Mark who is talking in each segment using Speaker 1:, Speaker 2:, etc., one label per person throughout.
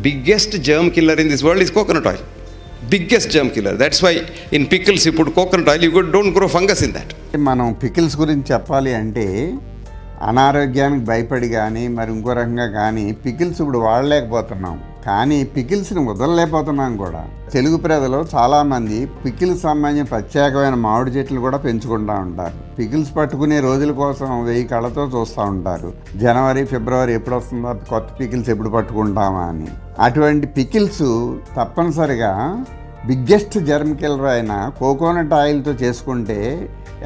Speaker 1: biggest germ killer in this world is coconut oil. Biggest germ killer. That's why in pickles you put coconut oil, you don't grow fungus in that.
Speaker 2: మనం pickles గురించి చెప్పాలి అంటే అనారోగ్యానికి భయపడి కానీ మరి ఇంకో రకంగా కానీ పికిల్స్ ఇప్పుడు వాడలేకపోతున్నాం, కానీ పికిల్స్ని వదలలేకపోతున్నాం కూడా. తెలుగు ప్రజలు చాలామంది పికిల్స్ సంబంధించిన ప్రత్యేకమైన మామిడి చెట్లు కూడా పెంచుకుంటూ ఉంటారు. పికిల్స్ పట్టుకునే రోజుల కోసం 1000 కళ్ళతో చూస్తూ ఉంటారు. జనవరి ఫిబ్రవరి ఎప్పుడు వస్తుందో కొత్త పికిల్స్ ఎప్పుడు పట్టుకుంటామా అని. అటువంటి పికిల్స్ తప్పనిసరిగా బిగ్గెస్ట్ జర్మ్ కిల్లర్ అయిన కోకోనట్ ఆయిల్తో చేసుకుంటే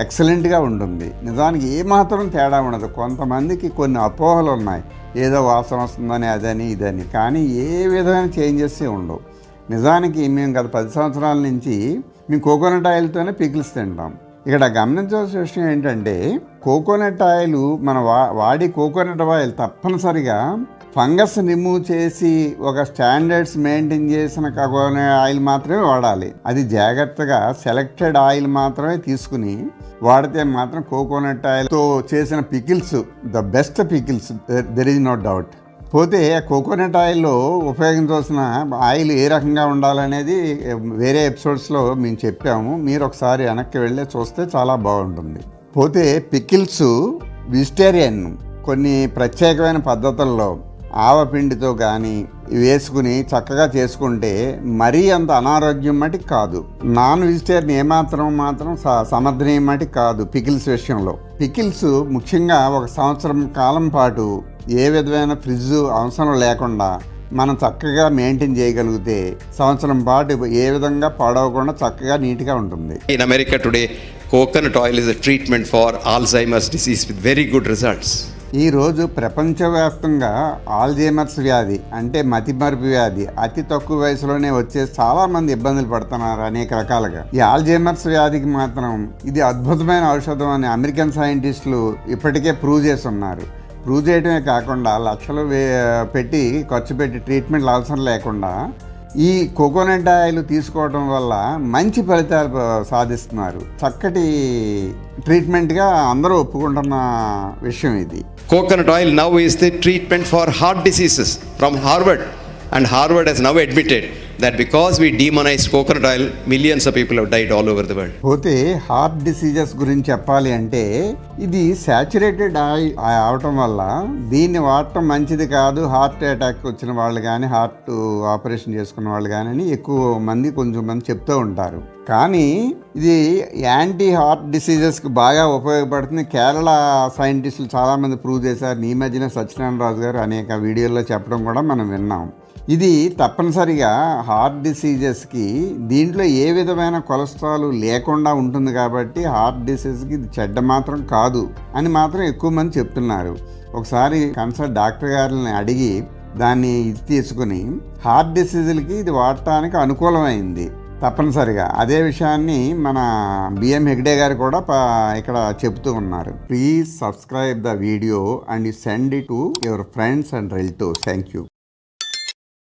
Speaker 2: ఎక్సలెంట్గా ఉంటుంది. నిజానికి ఏమాత్రం తేడా ఉండదు. కొంతమందికి కొన్ని అపోహలు ఉన్నాయి, ఏదో వాసన వస్తుందని అదని ఇదని, కానీ ఏ విధమైన చేంజెస్ ఉండవు. నిజానికి మేము గత 10 సంవత్సరాల నుంచి మేము కోకోనట్ ఆయిల్తోనే పికిల్స్ తింటాం. ఇక్కడ గమనించవలసిన విషయం ఏంటంటే కోకోనట్ ఆయిల్ మన వాడి కోకోనట్ ఆయిల్ తప్పనిసరిగా ఫంగస్ రిమూవ్ చేసి ఒక స్టాండర్డ్స్ మెయింటైన్ చేసిన కోకోనట్ ఆయిల్ మాత్రమే వాడాలి. అది జాగ్రత్తగా సెలెక్టెడ్ ఆయిల్ మాత్రమే తీసుకుని వాడితే మాత్రం కోకోనట్ ఆయిల్తో చేసిన pickles the best pickles, there is no doubt. పోతే కోకోనట్ ఆయిల్లో ఉపయోగించవలసిన ఆయిల్ ఏ రకంగా ఉండాలనేది వేరే ఎపిసోడ్స్లో మేము చెప్పాము. మీరు ఒకసారి వెనక్కి వెళ్ళి చూస్తే చాలా బాగుంటుంది. పోతే పికిల్స్ వెజిటేరియన్ కొన్ని ప్రత్యేకమైన పద్ధతుల్లో ఆవపిండితో కానీ వేసుకుని చక్కగా చేసుకుంటే మరీ అంత అనారోగ్యం మటుకు కాదు. నాన్ వెజిటేరియన్ ఏమాత్రం సమర్థనీయం మటుకు కాదు పికిల్స్ విషయంలో. పికిల్స్ ముఖ్యంగా 1 సంవత్సరం కాలం పాటు ఏ విధమైన ఫ్రిడ్జ్ అవసరం లేకుండా మనం చక్కగా మెయింటైన్ చేయగలిగితే సంవత్సరం పాటు ఏ విధంగా పాడవకుండా చక్కగా నీట్గా ఉంటుంది.
Speaker 1: In America today, coconut oil is a treatment for Alzheimer's disease with very good results.
Speaker 2: ఈరోజు ప్రపంచవ్యాప్తంగా ఆల్జైమర్స్ వ్యాధి అంటే మతిమరుపు వ్యాధి అతి తక్కువ వయసులోనే వచ్చే చాలామంది ఇబ్బందులు పడుతున్నారు అనేక రకాలుగా. ఈ ఆల్జైమర్స్ వ్యాధికి మాత్రం ఇది అద్భుతమైన ఔషధం అని అమెరికన్ సైంటిస్టులు ఇప్పటికే ప్రూవ్ చేసి ఉన్నారు. ప్రూవ్ చేయడమే కాకుండా లక్షలు పెట్టి ఖర్చు పెట్టి ట్రీట్మెంట్లు అవసరం లేకుండా ఈ కోకోనట్ ఆయిల్ తీసుకోవడం వల్ల మంచి ఫలితాలు సాధిస్తున్నారు. చక్కటి ట్రీట్మెంట్గా అందరూ ఒప్పుకుంటున్న విషయం ఇది.
Speaker 1: Coconut oil now is the treatment for heart diseases from Harvard, and Harvard has now admitted that because we demonized coconut oil, millions of people have died all over the world.
Speaker 2: పోతే heart diseases గురించి చెప్పాలి అంటే ఇది saturated oil అవటం వల్ల దీన్ని వాడటం మంచిది కాదు. హార్ట్ అటాక్ వచ్చిన వాళ్ళు కానీ హార్ట్ ఆపరేషన్ చేసుకున్న వాళ్ళు కానీ కొంచెం మంది చెప్తూ ఉంటారు. కానీ ఇది యాంటీ హార్ట్ డిసీజెస్కి బాగా ఉపయోగపడుతుంది. కేరళ సైంటిస్టులు చాలామంది ప్రూవ్ చేశారు. ఈ మధ్యన సత్యనారాయణ రాజు గారు అనేక వీడియోల్లో చెప్పడం కూడా మనం విన్నాం. ఇది తప్పనిసరిగా హార్ట్ డిసీజెస్కి దీంట్లో ఏ విధమైన కొలెస్ట్రాల్ లేకుండా ఉంటుంది కాబట్టి హార్ట్ డిసీజ్కి ఇది చెడ్డ మాత్రం కాదు అని మాత్రం ఎక్కువ మంది చెప్తున్నారు. ఒకసారి కన్సల్ట్ డాక్టర్ గారిని అడిగి దాన్ని తీసుకుని హార్ట్ డిసీజులకి ఇది వాడటానికి అనుకూలమైంది తప్పనిసరిగా. అదే విషయాన్ని మన బిఎం హెగ్డే గారు కూడా ఇక్కడ చెప్తూ ఉన్నారు. Please subscribe the video and send it to your friends and relatives. Thank you.